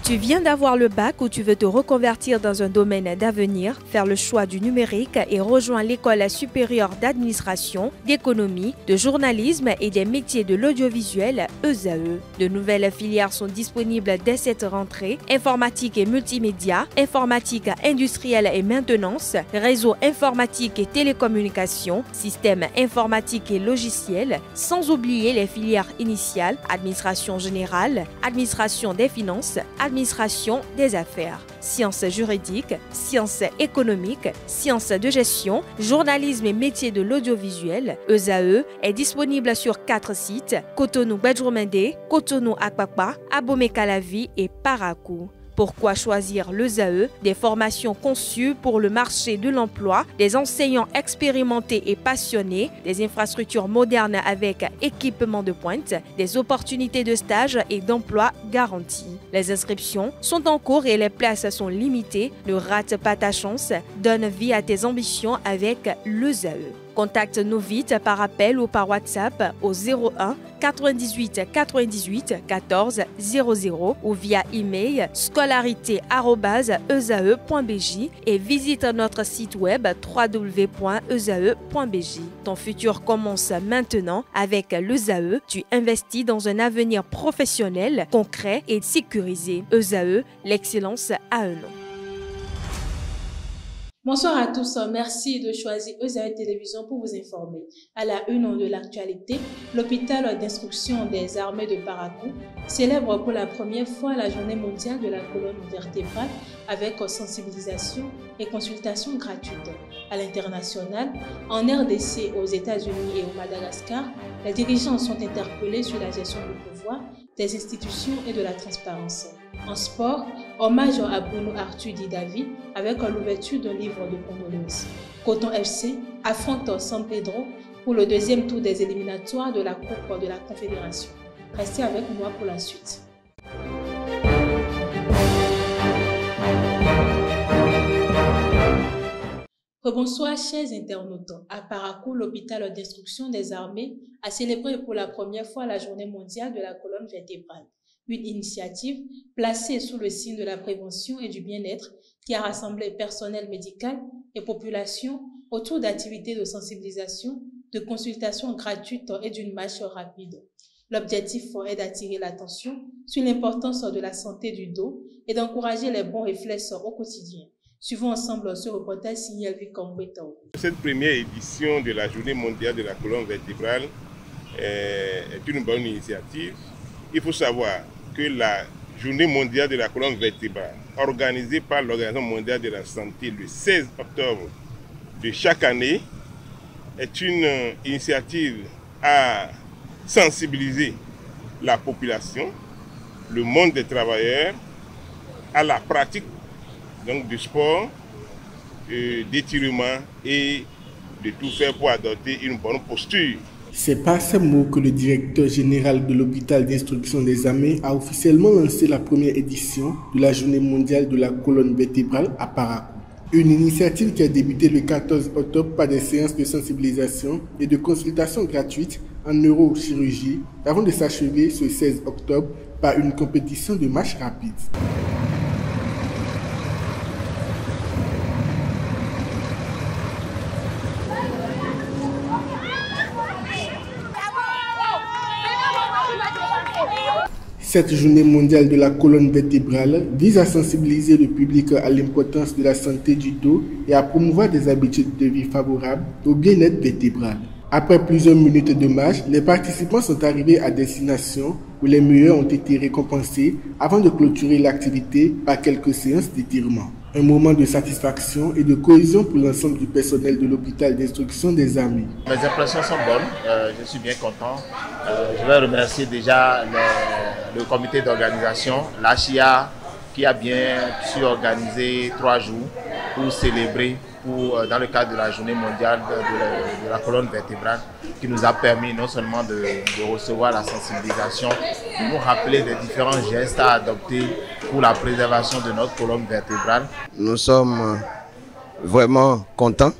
Tu viens d'avoir le bac ou tu veux te reconvertir dans un domaine d'avenir, faire le choix du numérique et rejoindre l'école supérieure d'administration, d'économie, de journalisme et des métiers de l'audiovisuel ESAE. De nouvelles filières sont disponibles dès cette rentrée: informatique et multimédia, informatique industrielle et maintenance, réseau informatique et télécommunications, système informatique et logiciel, sans oublier les filières initiales: administration générale, administration des finances, administration des affaires, sciences juridiques, sciences économiques, sciences de gestion, journalisme et métiers de l'audiovisuel. ESAE est disponible sur 4 sites: Cotonou-Badjoumendé, Cotonou-Akpakpa, Abomey-Calavi et Parakou. Pourquoi choisir l'ESAE? Des formations conçues pour le marché de l'emploi, des enseignants expérimentés et passionnés, des infrastructures modernes avec équipement de pointe, des opportunités de stage et d'emploi garanties. Les inscriptions sont en cours et les places sont limitées. Ne rate pas ta chance, donne vie à tes ambitions avec l'ESAE. Contacte-nous vite par appel ou par WhatsApp au 01 98 98 14 00 ou via email scolarité@esae.bj et visite notre site web www.esae.bj. Ton futur commence maintenant avec l'ESAE. Tu investis dans un avenir professionnel, concret et sécurisé. ESAE, l'excellence à un nom. Bonsoir à tous, merci de choisir ESAE Télévision pour vous informer. À la une de l'actualité, l'hôpital d'instruction des armées de Parakou célèbre pour la première fois la journée mondiale de la colonne vertébrale avec sensibilisation et consultation gratuite. À l'international, en RDC, aux États-Unis et au Madagascar, les dirigeants sont interpellés sur la gestion du pouvoir, des institutions et de la transparence. En sport, hommage à Bruno Arthur Didavi avec l'ouverture d'un livre de condoléances. Coton FC affronte San Pedro pour le deuxième tour des éliminatoires de la Coupe de la Confédération. Restez avec moi pour la suite. Bonsoir chers internautes. À Parakou, l'hôpital d'instruction des armées a célébré pour la première fois la journée mondiale de la colonne vertébrale. Une initiative placée sous le signe de la prévention et du bien-être qui a rassemblé personnel médical et population autour d'activités de sensibilisation, de consultations gratuites et d'une marche rapide. L'objectif est d'attirer l'attention sur l'importance de la santé du dos et d'encourager les bons réflexes au quotidien. Suivons ensemble ce reportage signé Elvi Kambwetao. Cette première édition de la Journée mondiale de la colonne vertébrale est une bonne initiative. Il faut savoir que la Journée mondiale de la colonne vertébrale, organisée par l'Organisation mondiale de la santé le 16 octobre de chaque année, est une initiative à sensibiliser la population, le monde des travailleurs, à la pratique donc, du sport, d'étirement et de tout faire pour adopter une bonne posture. C'est par ces mots que le directeur général de l'hôpital d'instruction des armées a officiellement lancé la première édition de la Journée mondiale de la colonne vertébrale à Parakou. Une initiative qui a débuté le 14 octobre par des séances de sensibilisation et de consultation gratuites en neurochirurgie avant de s'achever ce 16 octobre par une compétition de marche rapide. Cette journée mondiale de la colonne vertébrale vise à sensibiliser le public à l'importance de la santé du dos et à promouvoir des habitudes de vie favorables au bien-être vertébral. Après plusieurs minutes de marche, les participants sont arrivés à destination où les meilleurs ont été récompensés avant de clôturer l'activité par quelques séances d'étirement. Un moment de satisfaction et de cohésion pour l'ensemble du personnel de l'hôpital d'instruction des armées. Mes impressions sont bonnes, je suis bien content. Je vais remercier déjà le comité d'organisation, l'HIA, qui a bien su organiser 3 jours pour célébrer dans le cadre de la journée mondiale de la colonne vertébrale, qui nous a permis non seulement de recevoir la sensibilisation, de nous rappeler des différents gestes à adopter pour la préservation de notre colonne vertébrale. Nous sommes vraiment contents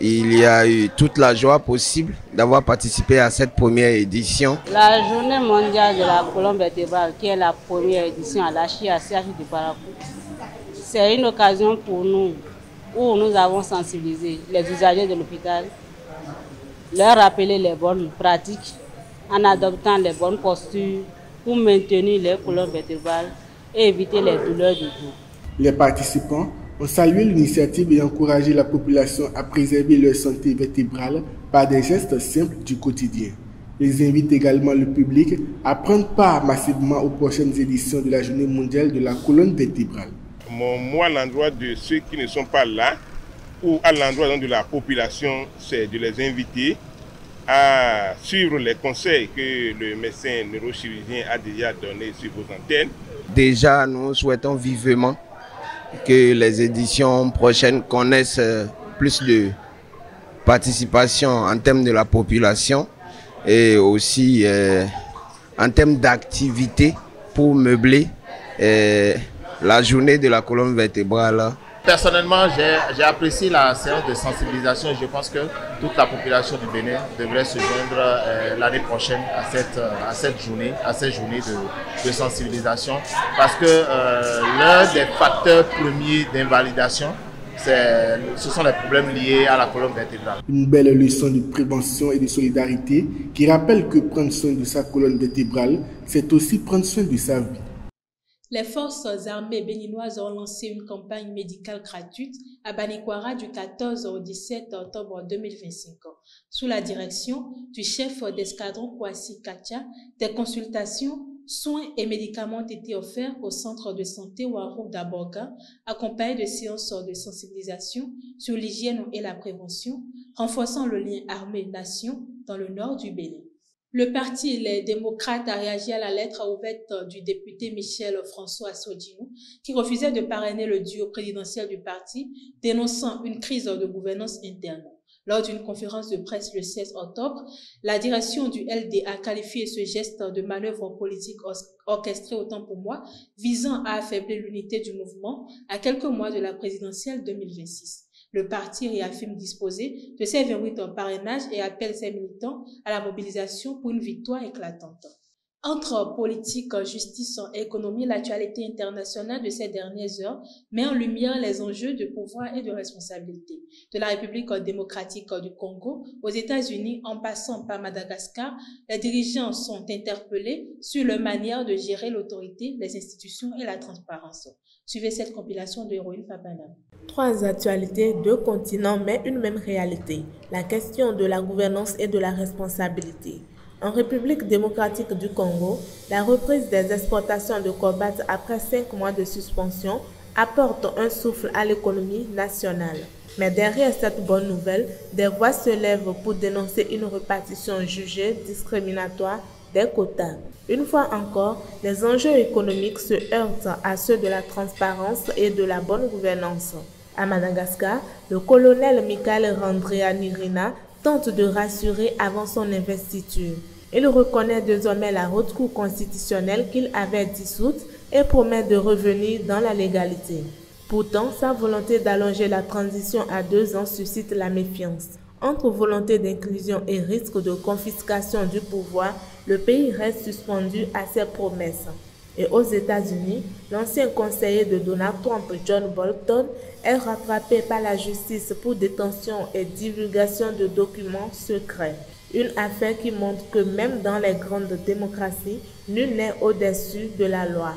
Il y a eu toute la joie possible d'avoir participé à cette première édition. La journée mondiale de la colonne vertébrale, qui est la première édition à la CHI de Parakou, c'est une occasion pour nous où nous avons sensibilisé les usagers de l'hôpital, leur rappeler les bonnes pratiques en adoptant les bonnes postures pour maintenir les colonnes vertébrales et éviter les douleurs du dos. Les participants ont salué l'initiative et encouragé la population à préserver leur santé vertébrale par des gestes simples du quotidien. Ils invitent également le public à prendre part massivement aux prochaines éditions de la Journée mondiale de la colonne vertébrale. Moi, à l'endroit de ceux qui ne sont pas là, ou à l'endroit de la population, c'est de les inviter à suivre les conseils que le médecin neurochirurgien a déjà donnés sur vos antennes. Déjà, nous souhaitons vivement que les éditions prochaines connaissent plus de participation en termes de la population et aussi en termes d'activité pour meubler la journée de la colonne vertébrale. Personnellement, j'ai apprécié la séance de sensibilisation. Je pense que toute la population du Bénin devrait se joindre l'année prochaine à cette journée de sensibilisation. Parce que l'un des facteurs premiers d'invalidation, ce sont les problèmes liés à la colonne vertébrale. Une belle leçon de prévention et de solidarité qui rappelle que prendre soin de sa colonne vertébrale, c'est aussi prendre soin de sa vie. Les forces armées béninoises ont lancé une campagne médicale gratuite à Banikwara du 14 au 17 octobre 2025. Sous la direction du chef d'escadron Kwasi Kacha, des consultations, soins et médicaments ont été offerts au centre de santé Warou d'Aborga, accompagnés de séances de sensibilisation sur l'hygiène et la prévention, renforçant le lien armée-nation dans le nord du Bénin. Le parti Les Démocrates a réagi à la lettre ouverte du député Michel François Sodinou, qui refusait de parrainer le duo présidentiel du parti, dénonçant une crise de gouvernance interne. Lors d'une conférence de presse le 16 octobre, la direction du LD a qualifié ce geste de manœuvre politique orchestrée autant pour moi, visant à affaiblir l'unité du mouvement à quelques mois de la présidentielle 2026. Le parti réaffirme disposer de ses 28 parrainages et appelle ses militants à la mobilisation pour une victoire éclatante. Entre politique, justice et économie, l'actualité internationale de ces dernières heures met en lumière les enjeux de pouvoir et de responsabilité. De la République démocratique du Congo aux États-Unis en passant par Madagascar, les dirigeants sont interpellés sur leur manière de gérer l'autorité, les institutions et la transparence. Suivez cette compilation de Héroïne Papanam. 3 actualités, 2 continents, mais une même réalité. La question de la gouvernance et de la responsabilité. En République démocratique du Congo, la reprise des exportations de cobalt après 5 mois de suspension apporte un souffle à l'économie nationale. Mais derrière cette bonne nouvelle, des voix se lèvent pour dénoncer une répartition jugée discriminatoire des quotas. Une fois encore, les enjeux économiques se heurtent à ceux de la transparence et de la bonne gouvernance. À Madagascar, le colonel Michael Randrianirina tente de rassurer avant son investiture. Il reconnaît désormais la haute cour constitutionnelle qu'il avait dissoute et promet de revenir dans la légalité. Pourtant, sa volonté d'allonger la transition à 2 ans suscite la méfiance. Entre volonté d'inclusion et risque de confiscation du pouvoir, le pays reste suspendu à ses promesses. Et aux États-Unis, l'ancien conseiller de Donald Trump, John Bolton, est rattrapé par la justice pour détention et divulgation de documents secrets. Une affaire qui montre que même dans les grandes démocraties, nul n'est au-dessus de la loi.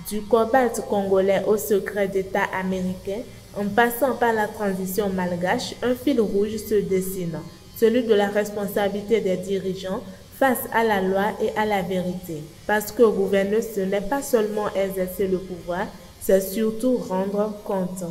Du cobalt congolais au secret d'État américain, en passant par la transition malgache, un fil rouge se dessine, celui de la responsabilité des dirigeants face à la loi et à la vérité. Parce que gouverner, ce n'est pas seulement exercer le pouvoir, c'est surtout rendre compte.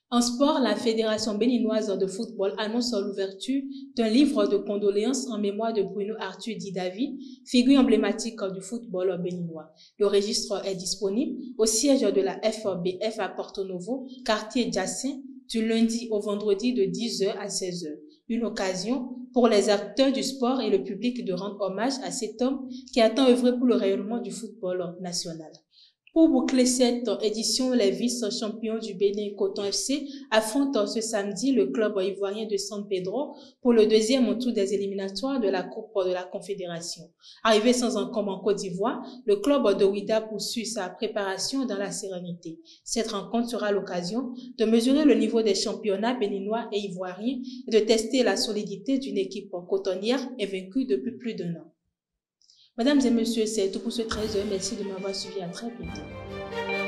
En sport, la Fédération béninoise de football annonce l'ouverture d'un livre de condoléances en mémoire de Bruno Arthur Didavi, figure emblématique du football béninois. Le registre est disponible au siège de la FBF à Porto Novo, quartier Jacin, du lundi au vendredi de 10h à 16h. Une occasion pour les acteurs du sport et le public de rendre hommage à cet homme qui a tant œuvré pour le rayonnement du football national. Pour boucler cette édition, les vice-champions du Bénin Coton FC affrontent ce samedi le club ivoirien de San Pedro pour le deuxième tour des éliminatoires de la Coupe de la Confédération. Arrivé sans encombre en Côte d'Ivoire, le club de Ouida poursuit sa préparation dans la sérénité. Cette rencontre sera l'occasion de mesurer le niveau des championnats béninois et ivoiriens et de tester la solidité d'une équipe cotonnière invaincue depuis plus d'1 an. Mesdames et messieurs, c'est tout pour ce 13h. Merci de m'avoir suivi. À très bientôt.